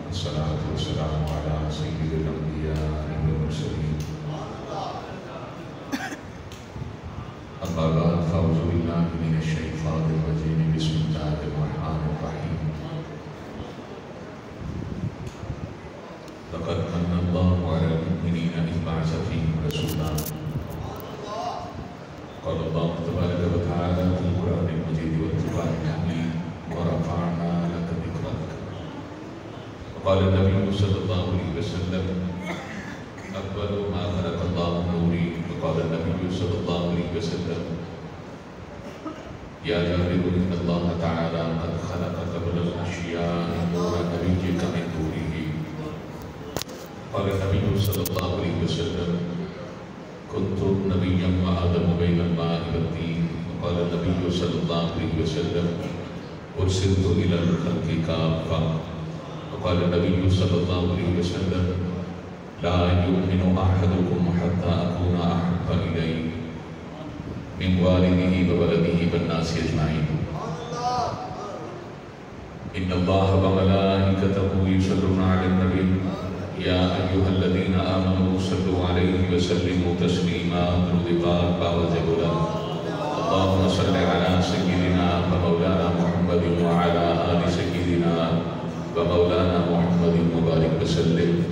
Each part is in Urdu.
والصلاة والسلام على سيد الأنبياء والمرسلين أما بعد فأعوذ بالله من الشيطان الرجيم بسم الله الرحمن الرحيم لقد من الله على المؤمنين إذ بعث فيهم رسولا قال الله تبارك وتعالى في القرآن المجيد والقرآن الحميد ورفعنا لك ذكرك وقال النبي صلى الله عليه وسلم أول ما خلق الله نوري وقال النبي صلى الله عليه وسلم يا جابر إن الله تعالى قد خلق قبل الأشياء نور نبيك من نوره قال النبي صلى الله عليه وسلم كنت نبيا وآدم بين الماء والطين وقال النبي صلى الله عليه وسلم أرسلت إلى الخلق كافة وقال النبي صلى الله عليه وسلم لا يؤمن أحدكم حتى أكون أحب إليه من والده وولده والناس أجمعين إن الله وملائكته يصلون على النبي يا أيها الذين آمنوا صلوا عليه وسلموا تسليما ذرقات باوجبلا اللهم صل على سيدنا ومولانا محمد وعلى آل سيدنا ومولانا محمد مبارك وسلم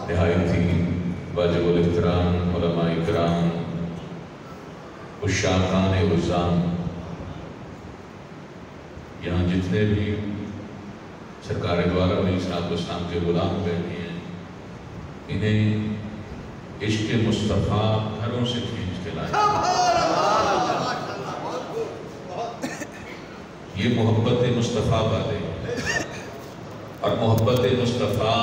نہایتی واجب الاحترام علماء اکرام عشاقان عظام یہاں جتنے بھی سرکار دوارہ علیہ السلام کے غلام بیٹھے ہیں انہیں عشق مصطفیٰ گھروں سے کھینچ کے لائے یہ محبت مصطفیٰ والے اور محبت مصطفیٰ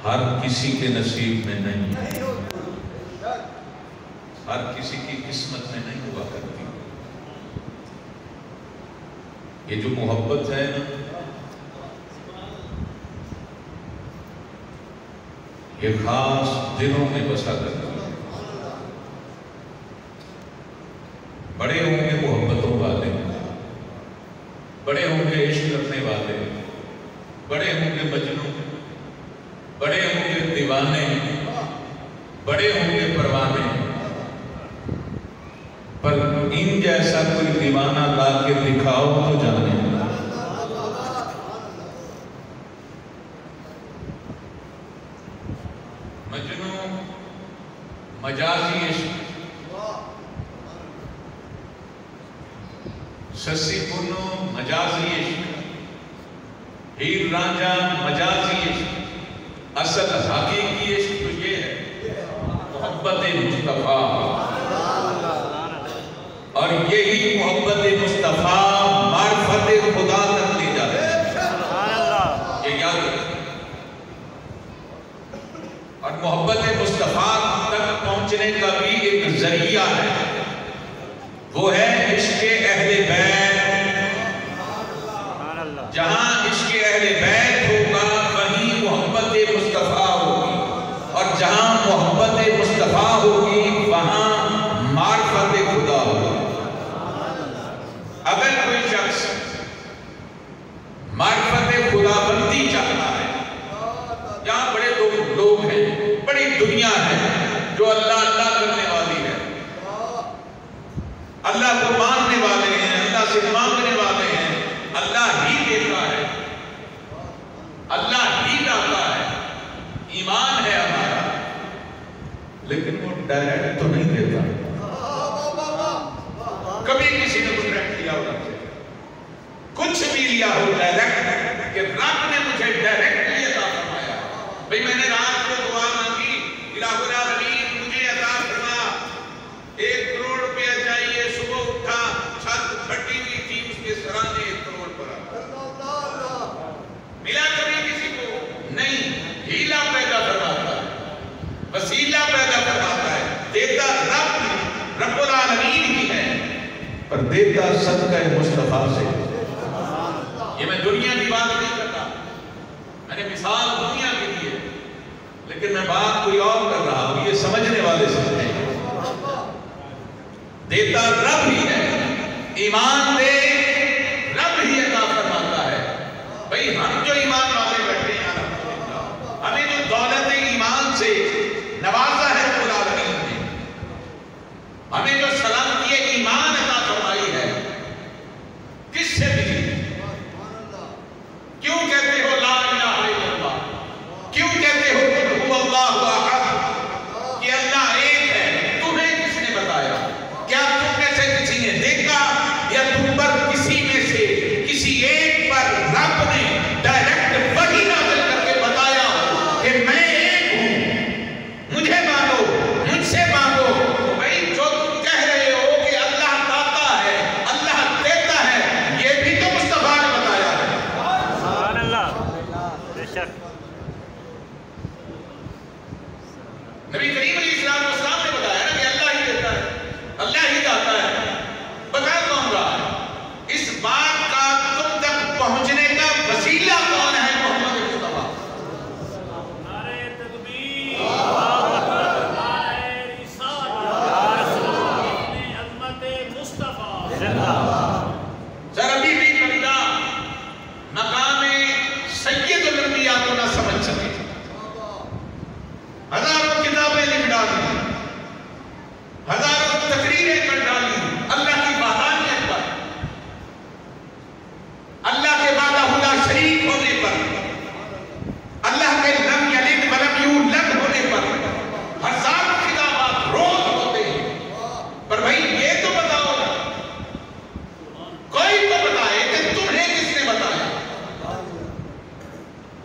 ہر کسی کے نصیب میں نہیں ہے ہر کسی کی قسمت میں نہیں ہوا کرتی یہ جو محبت ہے نا یہ خاص دنوں میں بسا کرتی ہے بڑے ہوں گے محبتوں والے بڑے ہوں گے عشق رکھنے والے بڑے ہوں گے مجنوں بڑے ہوں گے دیوانے بڑے ہوں گے پروانے پر ان جیسا کوئی دیوانہ لا کے دکھاؤ تو جانے مجنوں مجازی عشق سسی پنو مجازی عشق ہیر رانجا مجازی عشق اصل حقیقی عشق تو یہ ہے محبت مصطفیٰ اور یہی محبت مصطفیٰ معرفت خدا تک لے جاتے ہیں یہ یاد رکھیں اور محبت مصطفیٰ تک پہنچنے کا بھی ایک ذریعہ ہے وہ ہے عشق اہل بیت جہاں عشق اہل بیت ہوگا وہیں محبت مصطفیٰ ہوگی اور جہاں محبت مصطفیٰ ہوگی وہاں معرفت خدا ہوگی اگر کوئی شخص معرفت خدا بندی چاہتا ہے یہاں بڑے لوگ ہیں بڑی دنیا ہے جو اللہ اللہ کرنے والی ہے اللہ کو ماننے والے ہیں اللہ سے مانگنے والے ہیں اللہ ہی دیتا ہے اللہ ہی لاتا ہے ایمان ہے ہمارا لیکن وہ ڈائریکٹ تو نہیں دیتا کبھی کسی نے کچھ ڈائریکٹ لیا ہوگا کچھ بھی لیا ہو ڈائریکٹ کہ رب نے مجھے ڈائریکٹ یہ عطا فرمایا بھئی میں نے رات کو دعا مانگی الہ العالمین مجھے عطا فرما 1 کروڑ روپیہ چاہیے صبح اٹھا چھت پھٹی ہوئی تھی اس کے سرانے 1 کروڑ پر ملا کبھی کسی کو نہیں ہیلا پیدا فرماتا ہے وسیلہ پیدا فرماتا ہے دیتا رب العالمین ہی ہے پر دیتا صدقہ مصطفیٰ سے یہ میں دنیا کی بات نہیں کرتا میں نے مثال دنیا کے لیے لیکن میں بات کوئی اور کر رہا ہوں یہ سمجھنے والے سمجھیں دیتا رب ہی ہے ایمان دے رب ہی عطا فرماتا ہے بھئی ہم جو ایمان والے نبی کریم علیہ السلام نے بتایا نا کہ اللہ ہی دیتا ہے، اللہ ہی داتا ہے، بتا کون رہا ہے؟ اس بات کا تم تک پہنچنے کا وسیلہ کون ہے؟ محمد مصطفیٰ۔ نعرہ تکبیر، نعرہ رسالت، اتنے عظمت مصطفیٰ۔ ذرا بھی بندہ مقام سید الانبیاء کو نہ سمجھ سکے، ہزاروں کتابیں لکھ ڈالی، ہزاروں تقریریں کر ڈالی اللہ کی وحدانیت پر، اللہ کے وحدہ لا شریک ہونے پر، اللہ کے لم یلد ولم یولد ہونے پر ہزاروں کتابات روز ہوتے ہیں، پر بھائی یہ تو بتاؤ نا، کوئی تو بتائے کہ تمہیں کس نے بتایا،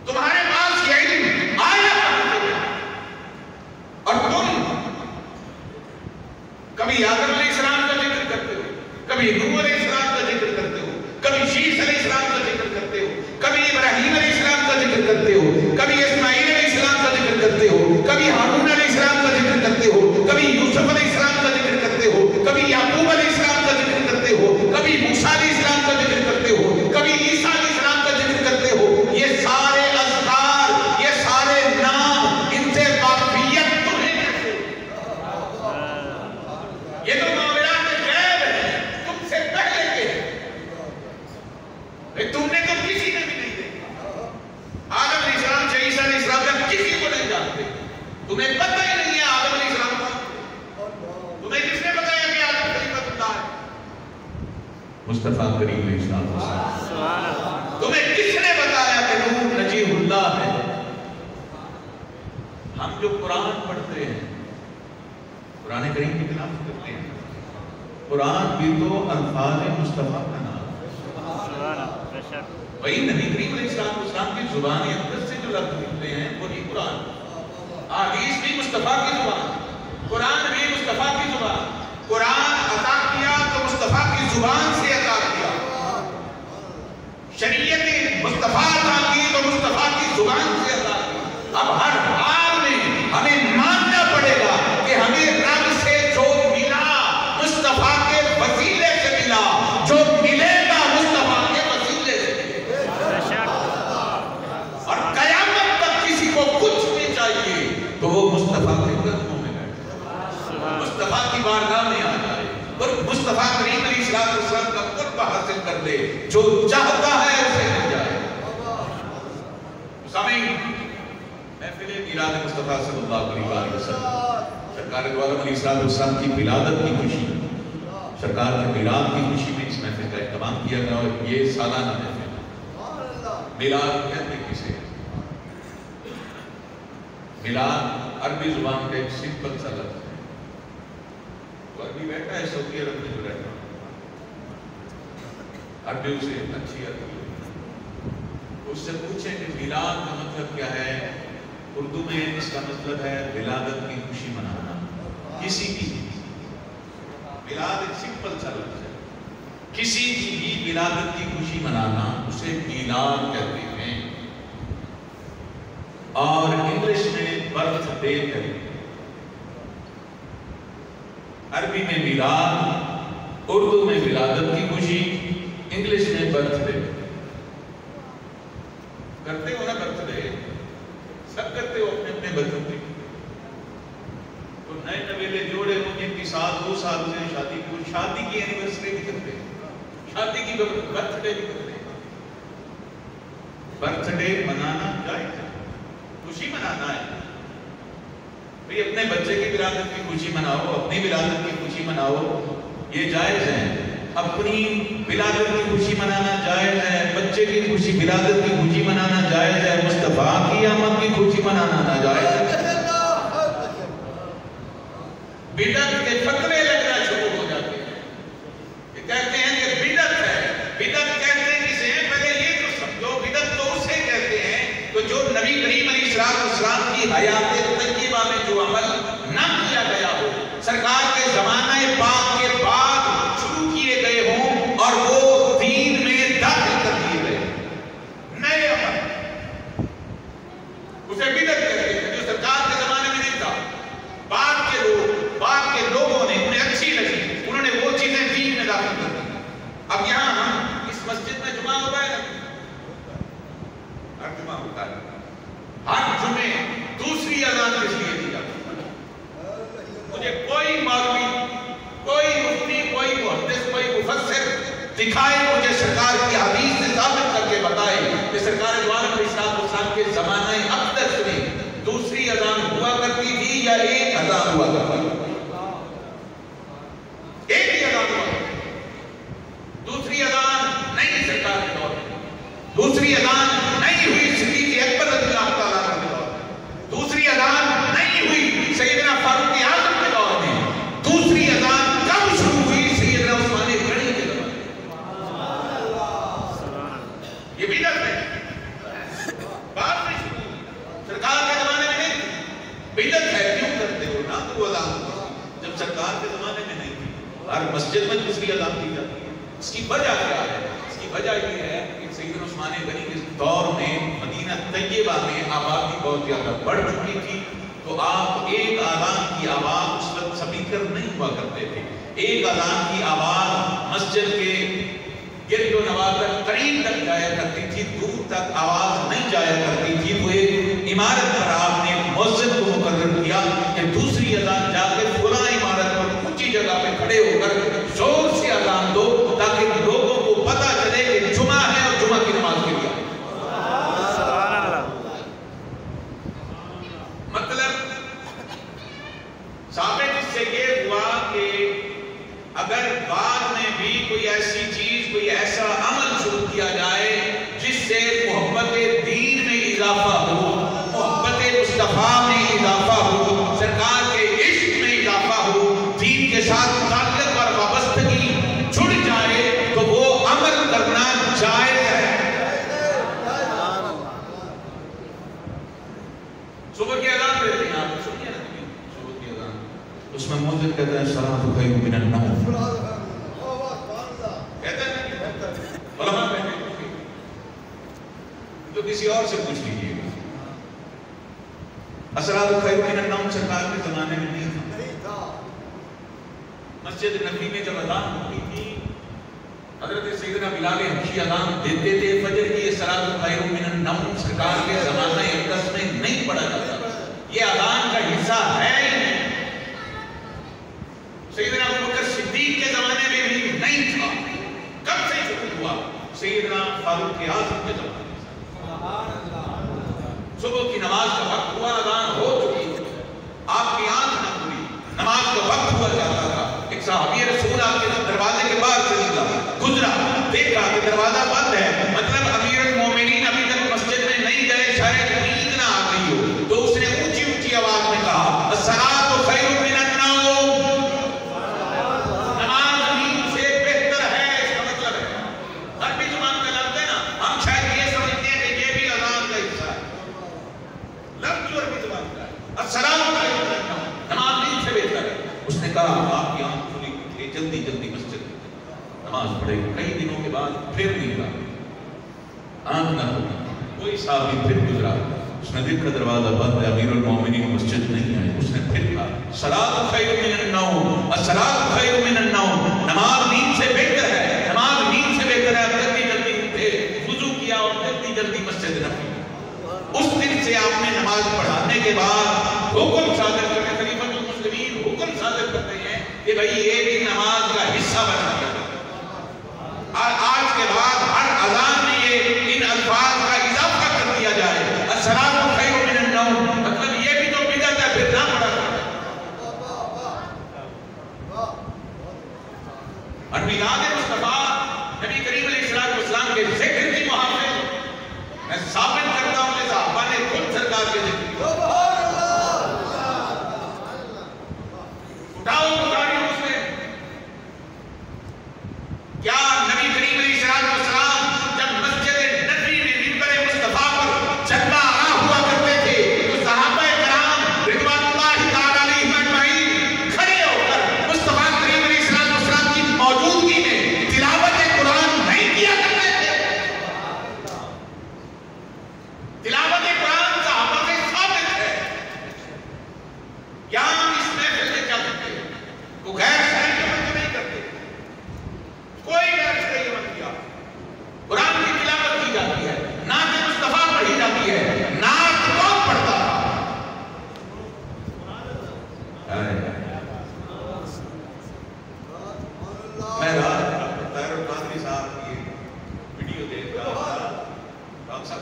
تمہارے پاس یہ علم آیا کہاں سے؟ اور تم کبھی آدم علیہ السلام کا ذکر کرتے ہو، کبھی نوح علیہ السلام کا ذکر کرتے ہو، کبھی شیس علیہ السلام کا ذکر کرتے ہو، کبھی ابراہیم علیہ السلام کا ذکر کرتے ہو، کبھی اسماعیل علیہ السلام کا ذکر کرتے ہو، کبھی ہارون علیہ السلام کا ذکر کرتے ہو، کبھی یوسف علیہ السلام کا ذکر کرتے ہو، کبھی یعقوب علیہ السلام کا ذکر کرتے ہو، کبھی موسیٰ علیہ السلام کا ذکر کرتے ہو، کبھی عیسیٰ علیہ السلام کا ذکر کرتے ہو۔ یہ سارے اذکار، یہ سارے نام، ان سے واقفیت تمہیں کیسے؟ یہ تو معاملات غیب ہے، تم سے پہلے کے ہیں، تم نے تو کسی نے بھی نہیں دیکھا۔ آدم علیہ السلام سے عیسیٰ علیہ السلام کا کسی کو نہیں جانتے، تمہیں پتہ ہی نہیں ہے آدم علیہ السلام کا، تمہیں کس نے بتایا کہ آدم خلیفۃ اللہ ہے؟ مصطفیٰ کریم علیہ السلام۔ تمہیں کس نے بتایا کہ نوح نجیب اللہ ہے؟ ہم جو قرآن پڑھتے ہیں، قرآن کریم کی تلاوت کرتے ہیں، قرآن بھی تو الفاظ مصطفیٰ کا نام ہے۔ وہی نبی کریم علیہ السلام کی زبان اقدس سے جو لفظ نکلتے ہیں وہی قرآن، حدیث بھی مصطفیٰ کی زبان، قرآن بھی مصطفیٰ کی زبان۔ قرآن عطا کیا تو مصطفیٰ کی زبان سے عطا کیا، شریعت مصطفیٰ عطا کی تو مصطفیٰ کی زبان سے عطا کی۔ اب ہر حال میں ہمیں ماننا پڑے گا کہ ہمیں رب سے جو ملا مصطفیٰ کے وسیلے سے ملا، جو ملے گا مصطفیٰ کے وسیلے سے ملے گا، اور قیامت تک کسی کو کچھ بھی چاہیے تو وہ مصطفیٰ کے قدموں میں بیٹھے، مصطفیٰ کی بارگاہ میں آ جائے اور مصطفیٰ کریم علیہ السلام کا قرب حاصل کر لے، جو چاہتا ہے اسے مل جائے۔ سامعین، محفل میلاد مصطفیٰ صلی اللہ علیہ وسلم، سرکار دو عالم علیہ السلام کی ولادت کی خوشی، سرکار کے میلاد کی خوشی میں اس محفل کا اہتمام کیا گیا، اور یہ سالانہ محفل ہے۔ میلاد کہتے کسے؟ میلاد عربی زبان کا ایک سمپل سا لفظ ہے، وہ عربی بیٹھا ہے سعودی عرب میں جو رہتا ہے، عربی اسے اچھی آتی ہے، اس سے پوچھیں کہ میلاد کا مطلب کیا ہے؟ اردو میں اس کا مطلب ہے ولادت کی خوشی منانا، کسی کی بھی۔ میلاد ایک سمپل سا لفظ ہے، کسی کی بھی ولادت کی خوشی منانا اسے میلاد کہتے ہیں، اور انگلش میں برتھ ڈے کہتے ہیں۔ عربی میں میلاد، اردو میں ولادت کی خوشی، انگلش میں برتھ ڈے۔ کرتے ہو نا برتھ ڈے؟ سب کرتے ہو اپنے اپنے بچوں کی۔ تو نئے نویلے جوڑے ہوں جن کی 2 سال سے شادی کی، شادی کی اینیورسری بھی کرتے ہیں، شادی کی برتھ ڈے بھی کرتے ہیں۔ برتھ ڈے منانا جائز ہے، خوشی منانا ہے۔ بھئی اپنے بچے کی ولادت کی خوشی مناؤ، اپنی ولادت کی خوشی مناؤ، یہ جائز ہے۔ اپنی ولادت کی خوشی منانا جائز ہے، بچے کی خوشی ولادت کی خوشی منانا جائز ہے، مصطفیٰ کی آمد کی خوشی منانا ناجائز ہے۔ بدعت کے فتوے لگنا شروع ہو جاتے ہیں، یہ کہتے ہیں کہ بدعت ہے۔ بدعت کہتے ہیں کسے ہیں؟ پہلے یہ تو سمجھو، بدعت تو اسے کہتے ہیں تو جو نبی کریم علیہ السلام کی حیات طیبہ میں جو عمل نہ کیا گیا ہو، سرکار کے زمانہ پاک کے بعد شروع کیے گئے ہوں اور وہ دین میں داخل کر دیے گئے نئے عمل، اسے بدعت کہتے ہیں، جو سرکار کے زمانے میں نہیں تھا۔ بعد کے لوگوں نے انہیں اچھی لگی، انہوں نے وہ چیزیں دین میں داخل کر دی۔ اب یہاں اس مسجد میں جمعہ ہوتا ہے نا، ہر جمعہ ہوتا ہے، ہر جمعے دوسری اذان کس لیے دی جاتی ہے؟ مجھے کوئی مولوی، کوئی مفتی، کوئی محدث، کوئی مفسر دکھائے مجھے سرکار کی حدیث سے ثابت کر کے بتائے کہ سرکار دو عالم علیہ السلام کے زمانہ اقدس میں دوسری اذان ہوا کرتی تھی یا ایک اذان ہوا کرتی تھی؟ ایک ہی اذان ہوا کرتی تھی، دوسری اذان نہیں سرکار کے دور میں، دوسری اذان نہیں ہوئی صدیق اکبر رضی اللہ تعالیٰ عنہ کے دور میں، دوسری اذان نہیں ہوئی سیدنا فاروق اعظم کے دور میں، دوسری اذان کب شروع ہوئی؟ سیدنا عثمان غنی کے دور میں۔ یہ بدعت ہے، بعد میں شروع ہوئی، سرکار کے زمانے میں نہیں تھی۔ بدعت ہے، کیوں کرتے ہو نا تو اذان جب سرکار کے زمانے میں نہیں تھی؟ ہر مسجد میں دوسری اذان دی جاتی ہے۔ اس کی وجہ کیا ہے؟ اس کی وجہ یہ ہے کہ سیدنا عثمان غنی کے دور میں مدینہ طیبہ میں آبادی بہت زیادہ بڑھ چکی تھی، تو آپ ایک اذان کی آواز، اس وقت سپیکر نہیں ہوا کرتے تھے، ایک اذان کی آواز مسجد کے گرد و نواح تک قریب تک جایا کرتی تھی، دور تک آواز نہیں جایا کرتی تھی۔ تو ایک عمارت پر آپ نے ایک مؤذن کو مقرر کیا کہ دوسری اذان جا کے فلاں عمارت پر اونچی جگہ پہ کھڑے ہو کر زور سے اذان دو، تاکہ لوگوں کو پتہ چلے کہ جمعہ ہے اور جمعہ کی نماز کے لیے۔ مطلب ثابت اس سے یہ ہوا کہ اگر بعد میں بھی کوئی ایسی چیز، کوئی ایسا عمل شروع کیا جائے جس سے محبت دین میں اضافہ ہو، محبت مصطفیٰ میں اضافہ ہو، سرکار کے عشق میں اضافہ ہو، دین کے ساتھ تعلق اور وابستگی جڑ جائے، تو وہ عمل کرنا جائز ہے۔ صبح کی اذان دیتے ہیں، آپ سنیے نا صبح کی اذان، اس میں مؤذن کہتا ہے الصلاۃ خیر من النوم، کہتا ہے علماء کہتے ہیں تو کسی اور سے پوچھ لیجیے گا۔ الصلاۃ خیر من النوم سرکار کے زمانے میں نہیں تھا۔ مسجد نبی میں جب اذان ہوتی تھی، حضرت سیدنا بلال حبشی اذان دیتے تھے فجر کی، الصلاۃ خیر من النوم سرکار کے زمانہ اقدس میں نہیں پڑھا جاتا، یہ اذان کا حصہ ہے ہی نہیں۔ سیدنا ابوبکر صدیق کے زمانے میں بھی نہیں تھا۔ کب سے شروع ہوا؟ سیدنا فاروق اعظم کے زمانے سے۔ صبح کی نماز کا وقت ہوا، اذان ہو چکی، آپ کی آنکھ نہ کھلی، نماز کا وقت ہوا جاتا تھا، ایک صحابی رسول آپ کے دروازے کے باہر سے نکلا، گزرا، دیکھا کہ دروازہ بند ہے، مطلب امیر المومنین ابھی تک مسجد میں نہیں گئے، شاید نیند نہ آ گئی ہو، تو اس نے اونچی اونچی آواز میں کہا الصلاۃ خیر من النوم، نماز نیند سے بہتر ہے۔ اس کا مطلب ہے عربی زبان کا لفظ ہے نا، ہم شاید یہ سمجھتے ہیں کہ یہ بھی اذان کا حصہ ہے، لفظ جو عربی زبان کا ہے الصلاۃ خیر من النوم، نماز نیند سے بہتر ہے۔ اس نے کہا آپ کی آنکھ کھلی، جلدی جلدی مسجد نماز پڑھے۔ کئی دنوں کے بعد پھر نہیں رہا، آنکھ نہ کھلی، کوئی صحابی پھر گزرا، اس نے دیکھا دروازہ بند ہے، امیر المومنین مسجد نہیں آئے، اس نے پھر کہا الصلاۃ خیر من النوم، الصلاۃ خیر من النوم، نماز نیند سے بہتر ہے، نماز نیند سے بہتر ہے۔ جلدی جلدی اٹھے، وضو کیا اور جلدی جلدی مسجد نبوی۔ اس دن سے آپ نے نماز پڑھانے کے بعد حکم صادر کرتے، خلیفۃ المسلمین حکم صادر کرتے ہیں کہ بھئی یہ بھی نماز کا حصہ بنا ہے۔ اور آج کے بعد ہر اذان میں یہ ان الفاظ کا اضافہ کر دیا جائے الصلاۃ خیر من النوم، مطلب یہ بھی تو بدعت ہے، پھر نہ پڑھا کرے۔ اور میلاد مصطفیٰ نبی کریم علیہ السلام کے ذکر کی محافظ میں ثابت کرتا ہوں کہ صحابہ نے خود سرکار کے ذکر کی۔ اٹھاؤ بخاری مسلم، کیا نبی کریم علیہ السلام جب مسجد نبوی میں منبر مصطفیٰ پر جلوہ آرا ہوا کرتے تھے تو صحابہ کرام رضوان اللہ تعالی علیہم اجمعین کھڑے ہو کر مصطفیٰ کریم علیہ السلام کی موجودگی میں تلاوت قرآن نہیں کیا کرتے تھے؟ تلاوت قرآن صحابہ سے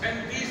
37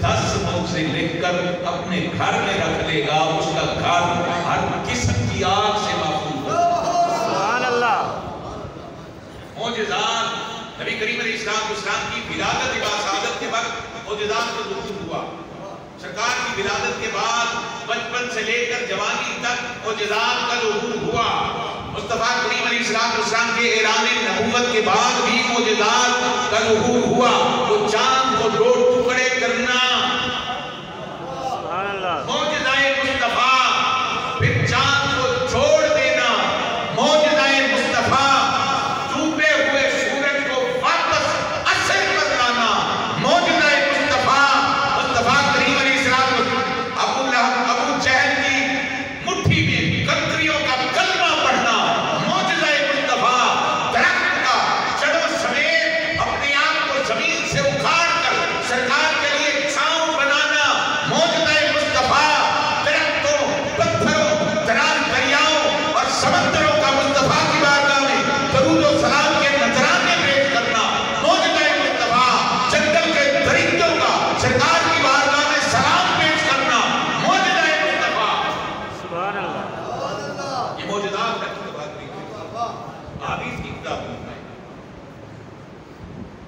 10 موضے لکھ کر اپنے گھر میں رکھ لے گا، اس کا گھر ہر قسم کی آگ سے محفوظ ہوگا۔ سبحان اللہ۔ معجزات، نبی کریم علیہ السلام کی ولادت سعادت کے وقت معجزات کا ظہور ہوا۔ سرکار کی ولادت کے بعد بچپن سے لے کر جوانی تک معجزات کا ظہور ہوا۔ مصطفیٰ کریم علیہ السلام کے اعلان نبوت کے بعد بھی معجزات کا ظہور ہوا۔ وہ چاند کو 2 ٹکڑے کرنا، سبحان اللہ، معجزۂ مصطفیٰ، پھر چاند کو چھوڑ دینا، معجزۂ مصطفیٰ، ڈوبے ہوئے سورج کو واپس اثر پر لانا، معجزۂ مصطفیٰ۔ مصطفیٰ کریم علیہ السلام ابو جہل کی مٹھی میں کنکریوں کا کلمہ پڑھنا، معجزۂ مصطفیٰ۔ درخت کا جڑوں سمیت اپنے آپ کو زمین سے اکھاڑ کر سرکار کے لیے چھاؤں بنانا، معجزۂ مصطفیٰ۔ درختوں، پتھروں، دریاؤں اور سمندروں کا مصطفیٰ کی بارگاہ میں درود و سلام کے نذرانے پیش کرنا، معجزۂ مصطفیٰ۔ جنگل کے درندوں کا سرکار کی بارگاہ میں سلام پیش کرنا، معجزۂ مصطفیٰ۔ سبحان اللہ، یہ معجزات ہے مصطفیٰ کی حدیث کی کتاب میں ہے۔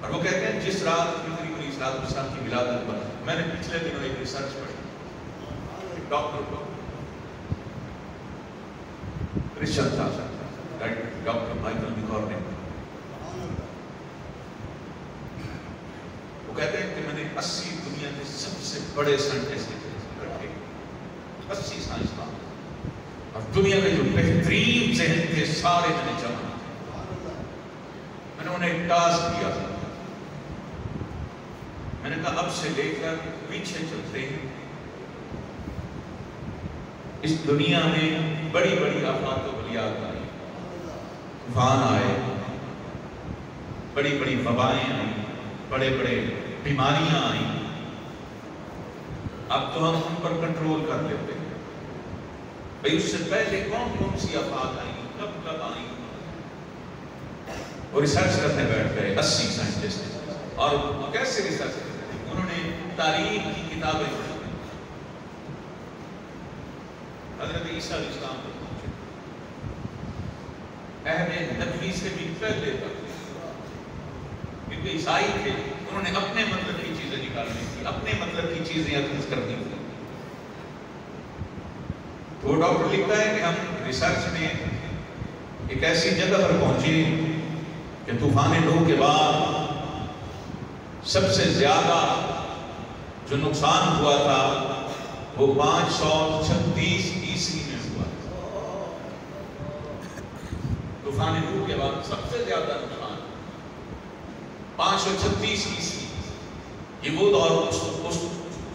اور وہ کہتے ہیں جس رات نبی کریم علیہ السلام کی ولادت پر میں نے پچھلے دنوں ایک ریسرچ پڑھی، ڈاکٹر کرسچن تھا، ڈاکٹر مائیکل نیکارن۔ وہ کہتے ہیں کہ میں نے 80 دنیا کے سب سے بڑے سائنٹسٹ اکٹھے، 80 سائنسدان اور دنیا کے جو بہترین ذہن تھے سارے میں نے جمع۔ میں نے انہیں ایک ٹاسک دیا، میں نے کہا اب سے لے کر پیچھے چلتے ہیں، اس دنیا میں بڑی بڑی آفات و بلیات آئی، طوفان آئے، بڑی بڑی وبائیں آئیں، بڑے بڑے بیماریاں آئیں۔ اب تو ہم ان پر کنٹرول کر لیتے ہیں، بھئی اس سے پہلے کون کون سی آفات آئیں، کب کب آئیں۔ وہ ریسرچ کرنے بیٹھ گئے 80 سائنٹسٹ، اور کیسے ریسرچ کرتے ہیں؟ انہوں نے تاریخ کی کتابیں پڑھی، حضرت عیسیٰ علیہ السلام کو پہنچے، عہد نبوی سے بھی پہلے تک، کیونکہ عیسائی تھے، انہوں نے اپنے مطلب کی چیزیں نکالنی تھی، اپنے مطلب کی چیزیں اخذ کرنی تھی۔ تو وہ ڈاکٹر لکھتا ہے کہ ہم ریسرچ میں ایک ایسی جگہ پر پہنچے کہ طوفان نوح کے بعد سب سے زیادہ جو نقصان ہوا تھا وہ 536 عیسوی میں ہوا تھا۔ طوفان نوح کے بعد سب سے زیادہ نقصان 536 عیسوی۔ یہ وہ دور،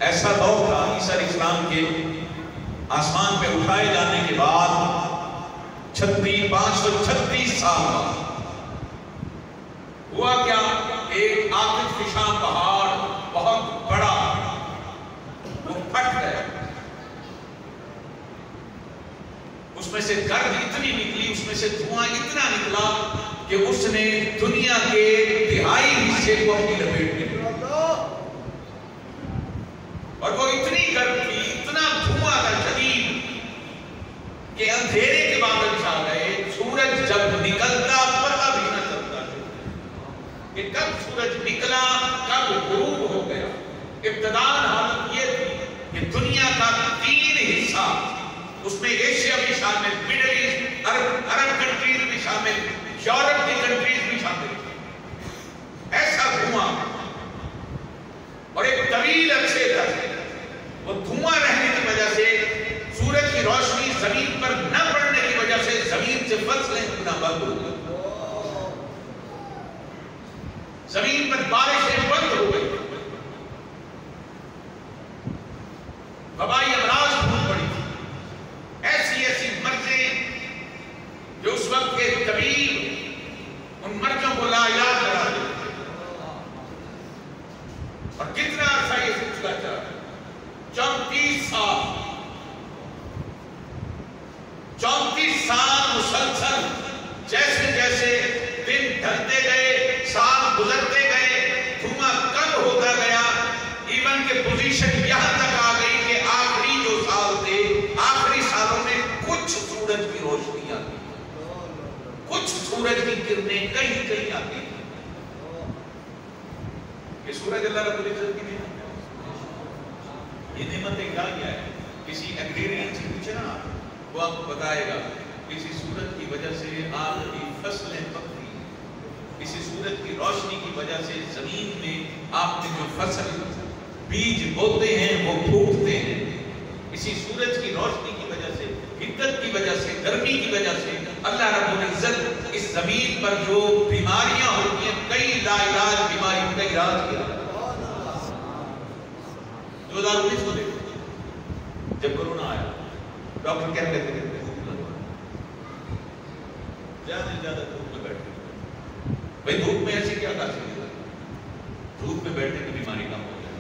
ایسا دور تھا عیسیٰ علیہ السلام کے آسمان پہ اٹھائے جانے کے بعد 536 سال بعد ہوا کیا؟ ایک آتش فشاں پہاڑ بہت بڑا وہ پھٹ گیا، اس میں سے گرد اتنی نکلی، اس میں سے دھواں اتنا نکلا کہ اس نے دنیا کے 1/3 حصے کو اپنی لپیٹ میں لیا، اور وہ اتنی گرد تھی، اتنا دھواں تھا شدید کہ اندھیرے کے بادل چھا گئے، سورج جب نکلتا پتہ بھی نہ چلتا کہ کب سورج نکلا کب غروب ہو گیا۔ ابتداءً حالت یہ تھی کہ دنیا کا 3 حصہ، اس میں ایشیا بھی شامل، مڈل ایسٹ، عرب کنٹریز بھی شامل، یورپ کی کنٹریز بھی شامل، ایسا دھواں، اور ایک طویل عرصے تک وہ دھواں رہنے کی وجہ سے سورج کی روشنی زمین پر نہ پڑنے کی وجہ سے زمین سے فصلیں اگنا بند ہو گئی، زمین پر بارشیں بند ہو گئی، وبائی امراض بہت بڑی تھی، ایسی مرضیں جو اس وقت کے طبیب ان مرضوں کو لا علاج کرا دیتے، اور کتنا عرصہ یہ سلسلہ چلا 34 سال مسلسل، جیسے جیسے دن ڈھلتے گئے، سال گزرتے گئے، دھواں کم ہوتا گیا، ایون کہ یہ پوزیشن یہاں تک آ گئی کہ آخری جو سال تھے آخری سالوں میں کچھ سورج کی روشنی آتی، کچھ سورج کی کرنیں کہیں کہیں آتی. یہ سورج اللہ رب العزت کی نعمت ہے. یہ نعمتیں کیا ہے؟ کسی ایگریرین سے پوچھے نا وہ آپ کو بتائے گا کسی سورج کی وجہ سے آپ کی فصلیں پکتی، کسی سورج کی روشنی کی وجہ سے زمین میں آپ نے جو فصل بیج بوتے ہیں وہ پھوٹتے ہیں. اسی سورج کی روشنی کی وجہ سے، حدت کی وجہ سے، گرمی کی وجہ سے اللہ رب العزت اس زمین پر جو بیماریاں ہوتی ہیں، کئی لا علاج بیماریوں کا علاج کیا. 2019 میں جب کرونا آیا ڈاکٹر کیا کہتے تھے؟ زیادہ سے زیادہ دھوپ میں بیٹھے. بھائی دھوپ میں ایسی کیا تاثیر ہے؟ دھوپ میں بیٹھنے کی بیماری کم ہو جائے.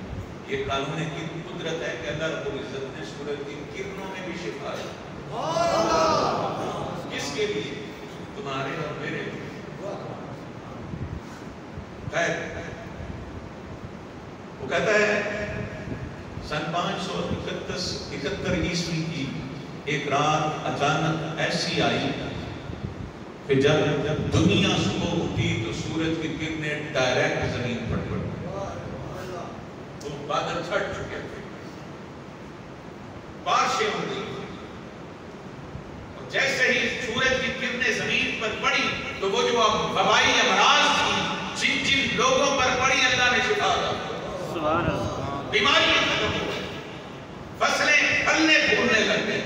یہ قانون کی قدرت ہے کہ اللہ رب العزت نے سورج کی کرنوں میں بھی شفا ہے. کس کے لیے؟ تمہارے اور میرے لیے. خیر وہ کہتا ہے سن 571 عیسوی کی ایک رات اچانک ایسی آئی کہ جب دنیا صبح اٹھی تو سورج کی کرنیں ڈائریکٹ زمین پر پڑی. تو بادل چھٹ چکے تھے، بارشیں ہو گئی، اور جیسے ہی سورج کی کرنیں زمین پر پڑی تو وہ جو وبائی امراض تھی جن جن لوگوں پر پڑی اللہ نے شفا دی. سبحان اللہ. بیماریاں ختم ہو گئی، فصلیں پھلنے پھولنے لگ گئی.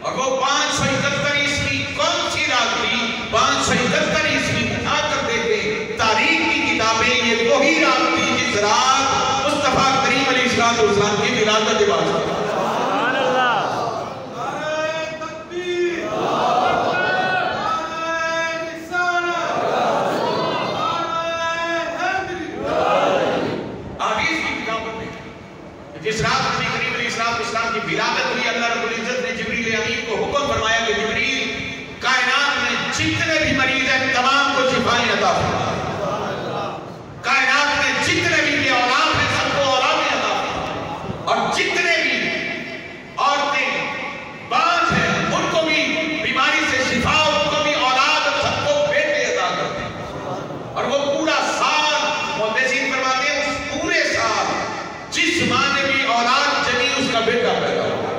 اور وہ 571 عیسوی کون سی رات تھی؟ 571 عیسوی اٹھا کر دیکھیں تاریخ کی کتابیں، یہ وہی رات تھی جس رات مصطفیٰ کریم علیہ السلام کی ولادت باز تھی. سبحان اللہ. جس رات نبی کریم علیہ السلام کی ولادت ہوئی، اللہ رب العزت نے جبریل امین کو حکم فرمایا کہ جبریل کائنات میں جتنے بھی مریض ہیں تمام کو شفائیں عطا فرما. کائنات میں جتنے بھی بے اولاد ہیں سب کو اولادیں عطا فرما. اور جتنے بھی عورتیں باز ہیں ان کو بھی بیماری سے شفا، ان کو بھی اولاد، سب کو بیٹے عطا کرتے ہیں. اور وہ پورا سال محدثین فرماتے ہیں اس پورے سال جس ماں نے بھی اولاد جنی اس کا بیٹا پیدا ہوا.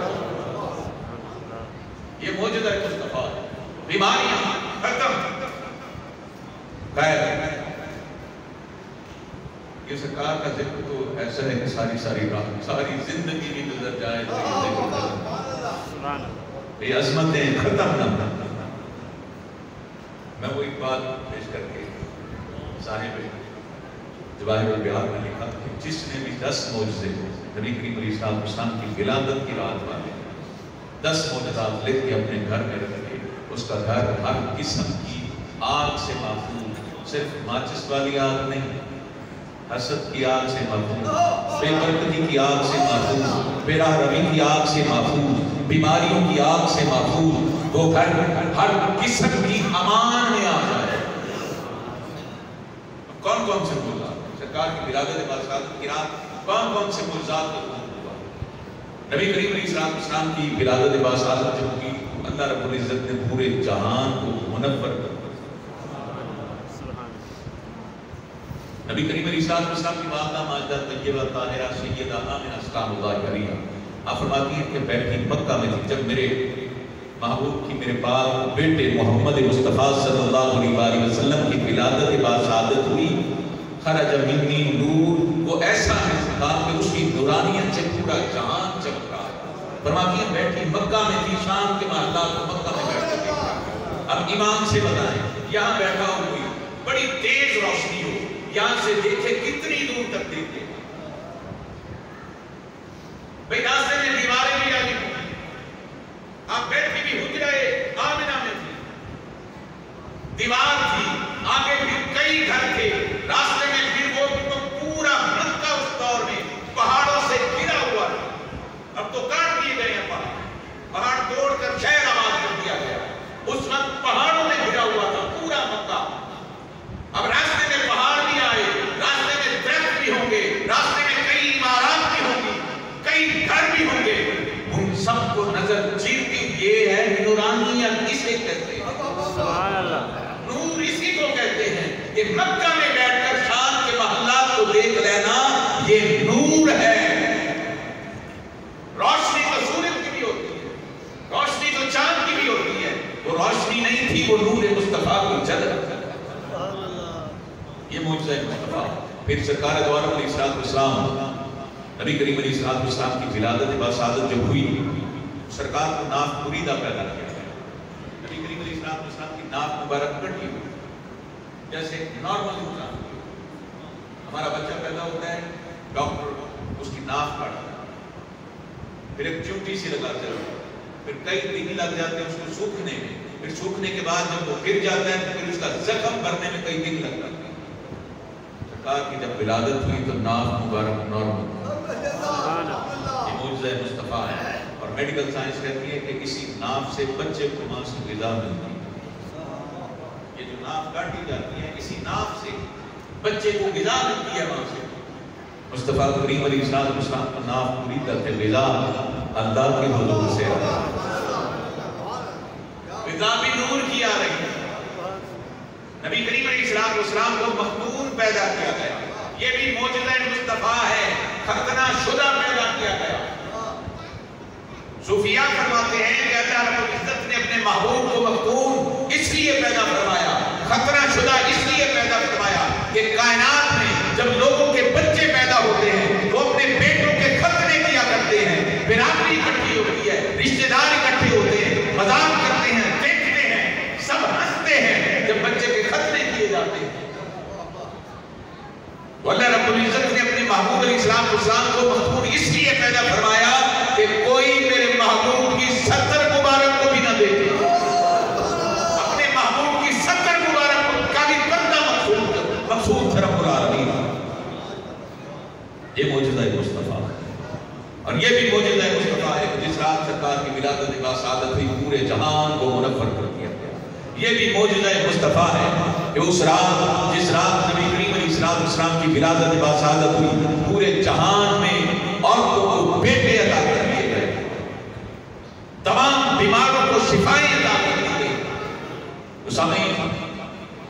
یہ معجزہ مصطفیٰ ہے. بیماریاں ختم. خیر یہ سرکار کا ذکر تو ایسا ہے کہ ساری رات ساری زندگی بھی گزر جائے. سبحان اللہ. یہ عظمتیں ختم نہ. میں وہ ایک بات پیش کر کے صاحب جواہر البیان میں لکھا کہ جس نے بھی 10 معجزے نبی کریم علیہ السلام کی ولادت کی رات والے 10 معجزات لکھ کے اپنے گھر میں رکھے، اس کا گھر ہر قسم کی آگ سے محفوظ، صرف ماچس والی آگ نہیں، حسد کی آگ سے محفوظ، بے برکتی کی آگ سے محفوظ، بے راہ روی کی آگ سے محفوظ، بیماریوں کی آگ سے محفوظ. وہ گھر ہر قسم کی امان میں آ جائے. کون کون سے معجزات سرکار کی ولادت بادشاہت کی رات کون سے معجزات کا ہوا؟ نبی کریم علیہ السلام کی ولادت بادشاہت جب کی اللہ رب العزت نے پورے جہان کو منور کر دیا. نبی کریم علیہ السلام کی والدہ ماجدہ طیبہ طاہرہ سیدہ آمنہ سلام اللہ علیہا آپ فرماتی ہیں کہ بیٹھی مکہ میں تھی جب میرے محبوب کی میرے پاک بیٹے محمد مصطفیٰ صلی اللہ علیہ وسلم کی ولادت بادشاہت ہوئی. خرج منی نور، وہ ایسا ہے کہ اس کی نورانیت سے پورا جہان چمک رہا ہے. فرماتی ہیں بیٹھی مکہ میں تھی، شام کے محلات کو مکہ میں بیٹھ کر دیکھا. اب ایمان سے بتائیں یہاں بیٹھا ہوئی بڑی تیز روشنی ہو، یہاں سے دیکھے کتنی دور تک دیکھے. بھئی راستے میں دیواریں بھی آگے ہوئی، آپ بیٹھی بھی حجرہ آمنہ میں تھی، دیوار تھی، آگے بھی کئی گھر تھے، راستے میں پھر وہ پورا مکہ اس دور میں پہاڑوں سے گھرا ہوا ہے. اب تو کاٹ دیے گئے ہیں پہاڑ توڑ کر شہر آباد کر دیا گیا. اس وقت پہاڑوں میں گھرا ہوا تھا پورا مکہ. اب راستے میں پہاڑ بھی آئے، راستے میں درخت بھی ہوں گے، راستے میں کئی عمارات بھی ہوں گی، نورانیت اسے کہتے ہیں، سبحان اللہ، نور اسی کو کہتے ہیں کہ مکہ میں بیٹھ کر شام کے محلات کو دیکھ لینا، یہ نور ہے۔ روشنی تو سورج کی بھی ہوتی ہے، روشنی تو چاند کی بھی ہوتی ہے، وہ روشنی نہیں تھی، وہ نور مصطفیٰ کی جھلک۔ یہ معجزہ مصطفیٰ۔ پھر سرکار دو عالم علیہ السلام، نبی کریم علیہ السلام کی ولادت باسعادت جب ہوئی، سرکار کو ناف مریدہ پیدا کیا گیا۔ نبی کریم علیہ السلام کی ناف مبارک کٹی ہوئی، جیسے نارمل انسان، ہمارا بچہ پیدا ہوتا ہے، ڈاکٹر اس کی ناف کاٹتا ہے، پھر ایک چمٹی سی لگاتے ہیں، پھر کئی دن لگ جاتے ہیں اس کو سوکھنے میں، پھر سوکھنے کے بعد جب وہ گر جاتا ہے تو پھر اس کا زخم بھرنے میں کئی دن لگ جاتے ہیں۔ سرکار کی جب ولادت ہوئی تو ناف مبارک نارمل، یہ معجزہ مصطفیٰ ہے۔ اور میڈیکل سائنس کہتی ہے کہ اسی ناف سے بچے کو ماں سے غذا ملتی ہے، یہ جو ناف کاٹی جاتی ہے اسی ناف سے بچے کو غذا ملتی ہے ماں سے۔ مصطفیٰ کریم علیہ السلام کا ناف مریدہ تھے، غذا اللہ کے حضور سے غذا بھی نور کی آ رہی ہے۔ نبی کریم علیہ السلام کو مختون پیدا کیا گیا، یہ بھی معجزہ مصطفیٰ ہے، ختنہ شدہ پیدا کیا گیا۔ صوفیاء فرماتے ہیں کہ اللہ رب العزت نے اپنے محبوب کو مختون اس لیے پیدا فرمایا، ختنہ شدہ اس لیے پیدا فرمایا کہ کائنات میں جب لوگوں کے بچے پیدا ہوتے ہیں وہ اپنے بیٹوں کے ختنے کیا کرتے ہیں، برادری اکٹھی ہوتی ہے، رشتہ دار اکٹھے ہوتے ہیں، مذاق کرتے ہیں، دیکھتے ہیں، سب ہنستے ہیں جب بچے کے ختنے کیے جاتے ہیں۔ اللہ رب العزت نے اپنے محبوب علیہ السلام کو مختون اس لیے پیدا فرمایا کہ کوئی میرے محبوب کی ستر مبارک کو بھی نہ دیکھے، اپنے محبوب کی ستر مبارک کا بھی بندہ مقصود رب العالمین۔ یہ معجزہ مصطفیٰ اور یہ بھی معجزہ مصطفیٰ ہے کہ جس رات سرکار کی ولادت باسعادت ہوئی پورے جہان کو منور کر دیا گیا۔ یہ بھی معجزہ مصطفیٰ ہے کہ اس رات جس رات نبی کریم علیہ السلام کی ولادت باسعادت ہوئی پورے جہان میں عورتوں کو بیٹے عطا کر دیے گئے، تمام بیماروں کو شفائیں عطا کر دی گئی۔ سامعین،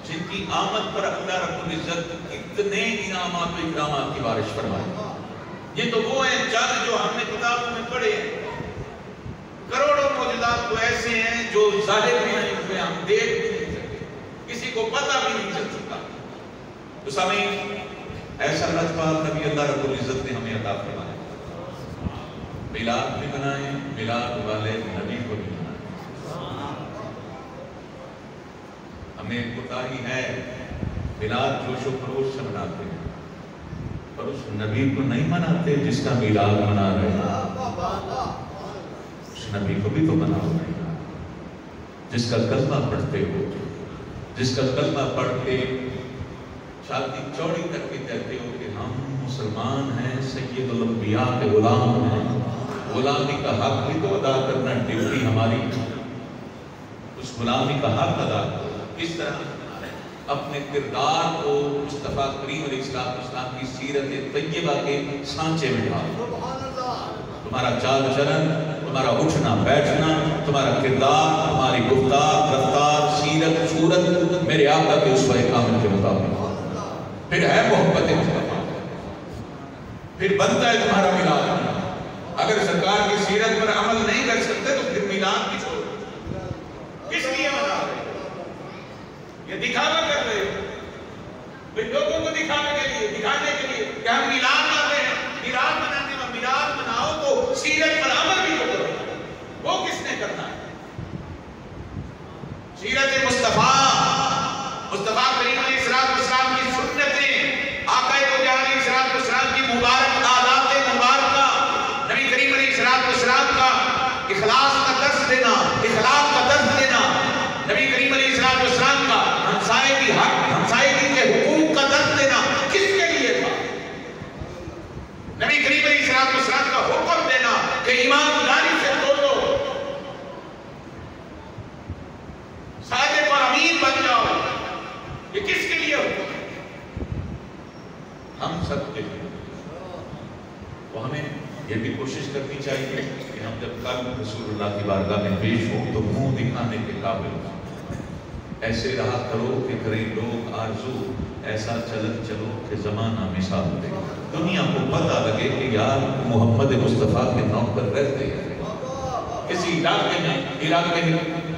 جن کی آمد پر اللہ رب العزت اتنے انعامات و اکرامات کی بارش فرمائے، یہ تو وہ ہیں چند جو ہم نے کتابوں میں پڑھے ہیں، کروڑوں معجزات تو ایسے ہیں جو ظاہر بھی نہیں ہوئے، ہم دیکھ بھی نہیں سکتے، کسی کو پتہ بھی نہیں چل سکتا۔ تو سامعین، ایسا لجپال نبی اللہ رب العزت نے ہمیں عطا فرمایا، میلاد بھی بنائے، میلاد والے نبی کو بھی بنائے۔ ہمیں کوتاہی ہے، میلاد جوش و خروش سے مناتے ہیں پر اس نبی کو نہیں مناتے جس کا میلاد منا رہے ہیں۔ اس نبی کو بھی تو مناؤ نہیں، جس کا کلمہ پڑھتے ہو، جس کا کلمہ پڑھ کے چھاتی چوڑی کر کے کہتے ہو کہ ہم مسلمان ہیں، سید الانبیاء کے غلام ہیں، غلامی کا حق بھی تو ادا کرنا ڈیوٹی ہماری، اس غلامی کا حق ادا کرو۔ کس طرح اپنے کردار کو مصطفیٰ کریم علیہ السلام کی سیرت طیبہ کے سانچے میں ڈالو۔ تمہارا چال چلن، تمہارا اٹھنا بیٹھنا، تمہارا کردار، تمہاری گفتار، رفتار، سیرت، صورت میرے آقا کے اسوہ کامل کے مطابق، پھر ہے محبت مصطفیٰ، پھر بنتا ہے تمہارا میلاد۔ اگر سرکار کی سیرت پر عمل نہیں کر سکتے تو پھر میلاد کی چھوڑ، کس لیے منا رہے ہو؟ یہ دکھاوا کر رہے ہو، لوگوں کو دکھانے کے لیے، دکھانے کے لیے کہ ہم میلاد آتے ہیں، میلاد منانے میں میلاد مناؤ تو سیرت پر عمل بھی تو کرو، وہ کس نے کرنا ہے؟ سیرت مصطفیٰ، مصطفیٰ کریم علیہ السلام کی سنتیں، آقا دو جہان علیہ السلام کی مبارک عادات مبارکہ، نبی کریم علیہ السلام کا اخلاص کا درس دینا، اخلاق کا درس دینا، نبی کریم علیہ السلام کا ہمسائیگی کے حقوق کا درس دینا کس کے لیے تھا؟ نبی کریم علیہ السلام کا حکم دینا کہ ایمانداری سے توڑو، صادق اور امین بن جاؤ، یہ کس کے لیے حکم ہے؟ ہم سب کے لیے۔ وہ ہمیں یہ بھی کوشش کرنی چاہیے کہ ہم جب کل رسول اللہ کی بارگاہ میں پیش ہوں تو منہ دکھانے کے قابل ہوں. ایسے رہا کرو کہ کریں لوگ آرزو, ایسا چلن چلو کہ زمانہ مثال دے. دنیا کو پتہ لگے کہ یار محمد مصطفیٰ کے نام پر رہتے ہیں. کسی علاقے میں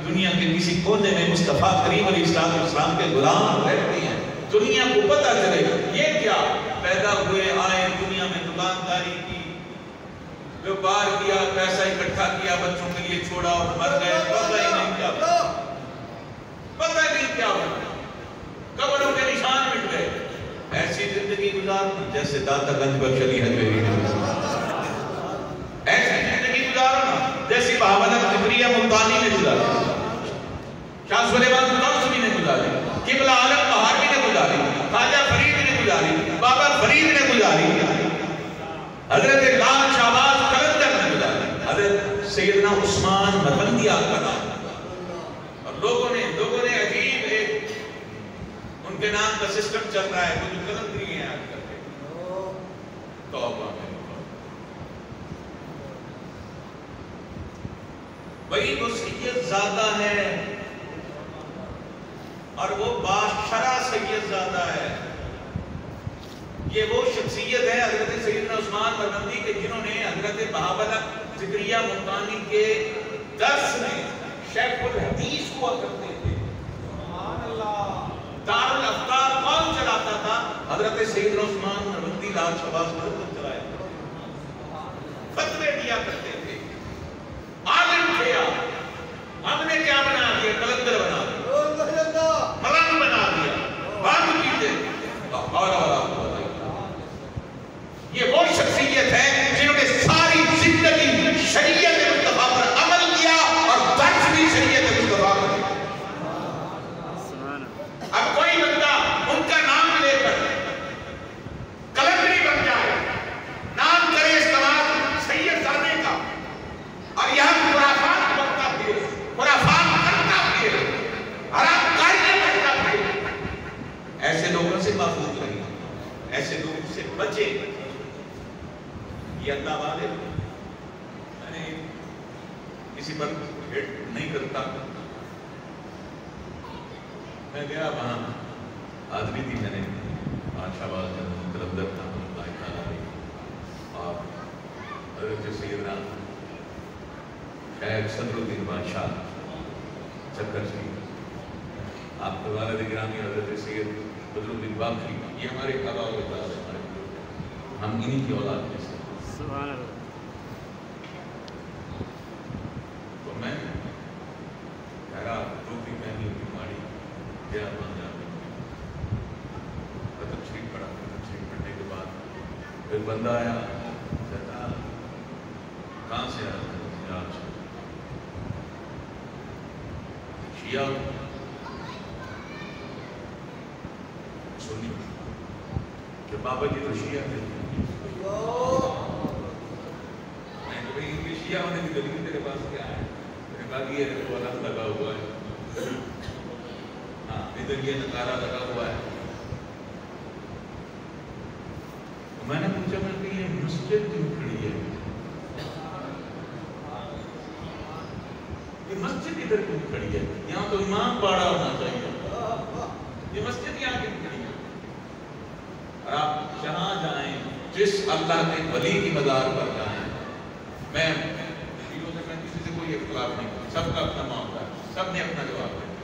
دنیا کے کسی کونے میں مصطفیٰ کریم علیہ السلام کے غلام رہتے ہیں. دنیا کو پتہ چلے یہ کیا پیدا ہوئے آئے, دنیا میں دکانداری کی, ویوپار کیا, پیسہ اکٹھا کیا, بچوں کے لیے چھوڑا اور مر گئے. پتہ ہی نہیں کیا ہوا, قبروں کے نشان مٹ گئے. ایسی زندگی گزارنا جیسے داتا گنج بخش علی حجویری نے, ایسی زندگی گزارنا جیسی بہاولت ذکریہ ملتانی نے گزاری, شاہ سلیمان قاسمی نے گزاری, قبلہ عالم بہاروی نے گزاری, خواجہ فرید نے گزاری, بابا فرید نے گزاری, حضرت لال شہباز قلندر نے گزاری, حضرت سیدنا عثمان مربندی آپ کا نام. اور لوگوں نے عجیب ایک ان کے نام کا سسٹم چل رہا ہے, وہ جو قلندری ہیں آج کر کے. توبہ میں وہی وہ سید زادہ ہے اور وہ باشرہ سید زادہ ہے. یہ وہ شخصیت ہے حضرت سیدنا عثمان مربندی کے جنہوں نے حضرت بہاولت ذکریہ ملتانی کے درس میں شیخ الحدیث ہوا کرتے تھے. دار الافکار کون چلاتا تھا؟ حضرت سیدنا عثمان مربندی لال شہباز قلندر چلایا. فتوے دیا کرتے تھے, عالم کیا. ہم نے کیا بنا دیا؟ قلندر بنا دیا, ملنگ بنا دیا, بند پیتے. اور آپ کو بتائیے یہ وہ شخصیت ہے جنہوں نے ساری زندگی شریعت مصطفیٰ پر عمل کیا اور درس بھی شریعت مصطفیٰ پر. اب کوئی بندہ ان کا نام لے کر قلندری بن جائے, نام کرے استعمال سید زادے کا, اور یہاں خرافات بنتا پھرے, خرافات کرتا پھرے, حرام کاریاں کرتا پھرے. ایسے لوگوں سے محفوظ رہی, ایسے لوگوں سے بچے. یہ اللہ والے میں نے کسی پر ہٹ نہیں کرتا. میں گیا وہاں آدمی تھی, میں نے بادشاہ باز قلندر تھا اور حضرت سیدنا شیخ صدر الدین بادشاہ چکر شریف, آپ کے والد گرامی حضرت سید بدر الدین باقی, یہ ہمارے آبا و اجداد ہیں, ہم انہی کی اولاد میں سے. سبحان اللہ. تو میں کہہ رہا ٹوپی پہنی ہوئی ماڑی گیا وہاں جا کر تشریف پڑھا. تشریف پڑھنے کے بعد ایک بندہ آیا, کہتا کہاں سے آیا؟ شیعہ سنی کہ بابا جی تو شیعہ تھے. شیعہ ہونے کی دلیل تیرے پاس کیا ہے؟ میں نے کہا یہ وہ علم لگا ہوا ہے, ہاں ادھر یہ نکارہ لگا ہوا ہے. میں نے پوچھا, میں کہ یہ مسجد کیوں کھڑی ہے؟ یہ مسجد ادھر کیوں کھڑی ہے؟ یہاں تو امام باڑا ہونا چاہیے, یہ مسجد یہاں کیوں کھڑی ہے؟ اور آپ جہاں جائیں, جس اللہ کے ولی کی مزار پر جائیں, میں شیعوں سے میں کسی سے کوئی اختلاف نہیں, سب کا اپنا معاملہ ہے, سب نے اپنا جواب دینا.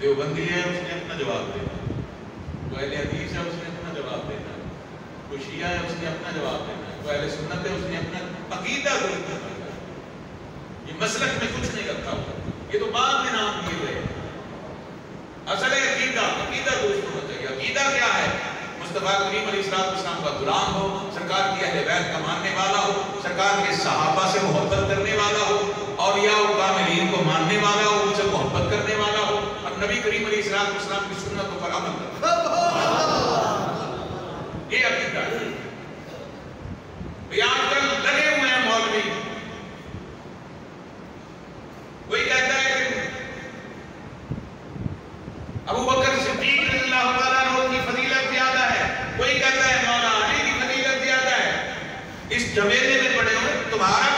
دیوبندی ہے اس نے اپنا جواب دینا, کوئی اہل حدیث ہے اس نے اپنا جواب دینا, کوئی شیعہ ہے اس نے اپنا جواب دینا, کوئی اہل سنت ہے اس نے اپنا عقیدہ درست کرنا ہے. یہ مسلک میں کچھ نہیں رکھا ہوا, یہ تو بعد میں نام دیے گئے. اصل ہے عقیدہ درست ہونا چاہیے. عقیدہ کیا ہے؟ مصطفیٰ کریم علیہ السلام کا غلام ہو, سرکار کی اہل بیت کا ماننے والا ہو, سرکار کے صحابہ سے محبت کرنے والا ہو, اولیاء و کاملین کو ماننے والا ہو, ان سے محبت کرنے والا ہو, اور نبی کریم علیہ السلام کی سنتوں پر عمل کرنا. یہ عقیدہ ہے. آج کل لگے ہوئے ہیں مولوی, کوئی کہتا ہے کہ ابو بکر صدیق رضی اللہ تعالیٰ عنہ کی فضیلت زیادہ ہے, کوئی کہتا ہے مولا علی کی فضیلت زیادہ ہے. اس جمیلے میں پڑے ہوئے, تمہارا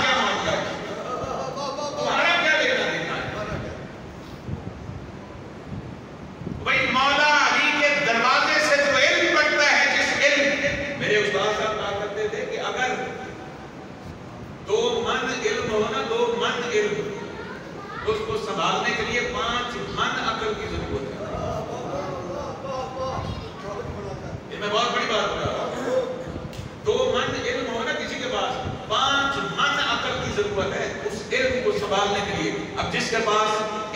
کو سنبھالنے کے لیے 5 من عقل کی ضرورت ہے. یہ میں بہت بڑی بات کر رہا ہوں. 2 من علم ہو نا کسی کے پاس, 5 من عقل کی ضرورت ہے اس علم کو سنبھالنے کے لیے. اب جس کے پاس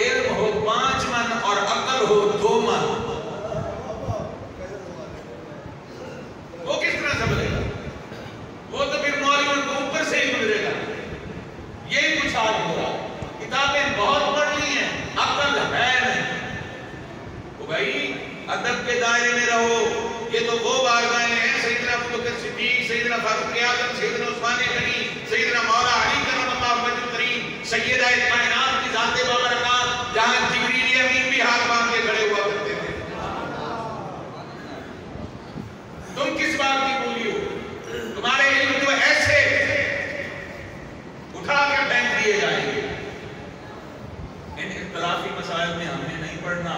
علم ہو 5 من اور عقل ہو 2 من, وہ کس طرح سنبھلے گا؟ وہ تو پھر مولویوں کو اوپر سے ہی گزرے گا. یہی کچھ آج ہو رہا. کتابیں بہت پڑھ لی ہیں, عقل ہے نہیں. تو بھائی ادب کے دائرے میں رہو. یہ تو وہ بارگاہیں ہیں سیدنا ابوبکر صدیق, سیدنا فاروق اعظم, سیدنا عثمان غنی, سیدنا مولا علی کرم اللہ وجہ الکریم, سیدہ کائنات کی ذات بابرکات, جہاں جبریل امین بھی ہاتھ باندھ کے کھڑے ہوا کرتے تھے. تم کس بات کی بولی ہو؟ تمہارے علم تو ایسے اٹھا کر پھینک دیے جائیں گے. ان اختلافی مسائل میں ہم نے نہیں پڑھنا.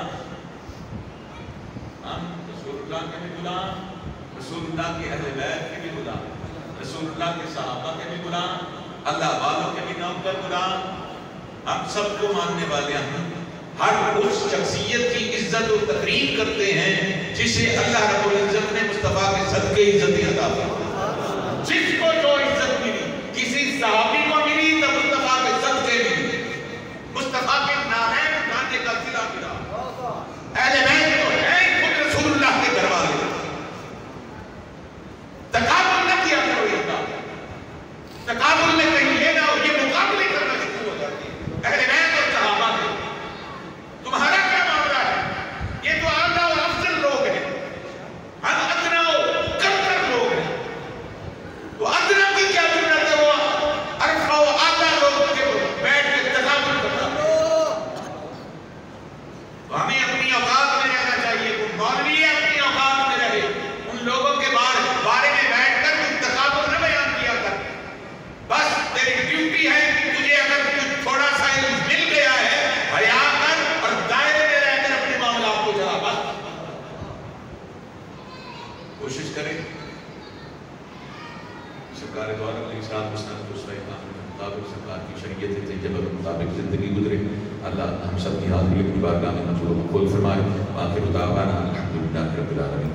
ہم رسول اللہ کے بھی غلام, رسول اللہ کے اہل بیت کے بھی غلام, رسول اللہ کے صحابہ کے بھی غلام, اللہ والوں کے بھی نوکر غلام. ہم سب کو ماننے والے ہیں. ہر اس شخصیت کی عزت و تقریم کرتے ہیں جسے اللہ رب العزت نے مصطفیٰ کے صدقے عزت عطا فرمائی. جس کو جو عزت ملی, کسی صحابی کو ملی تو مصطفیٰ کے صدقے ملی. مصطفیٰ کے نارائن اٹھانے کا صلہ ملا. اہل بیت تو ہے خود رسول اللہ کے گھر والے. تقابل نہ کیا کرو. یہ تقابل میں کہیں یہ نہ ہو یہ مقابلے کرنا شروع ہو جاتی ہے اہل بیت اور صحابہ کے. تمہارا کیا معاملہ ہے؟ یہ تو اعلیٰ اور افضل لوگ ہیں, ہم ادنا و کمتر لوگ ہیں. تو ادنا کی کیا ضرورت ہے وہ عرفہ و اعلیٰ لوگ کے بیٹھ کے تقابل کرنا؟ تو ہمیں اپنی اوقات میں رہنا چاہیے. مولوی اپنی اوقات میں رہے. ان لوگوں کے بارے میں بیٹھ کر تم تقابل نہ بیان کیا کر. بس تیری ڈیوٹی ہے کہ تجھے اگر کچھ تھوڑا سا علم مل گیا ہے حیا کر اور دائرے میں رہ کر اپنے معاملات کو چلا. بس کوشش کریں سرکار دو عالم علیہ السلام مسند دوسرے امام کے مطابق سرکار کی شریعت طیبہ کے مطابق زندگی گزرے. اللہ ہم سب کی حاضری اپنی بارگاہ میں منظور و مقبول فرمائے. آخر دعوانا الحمدللہ رب العالمین.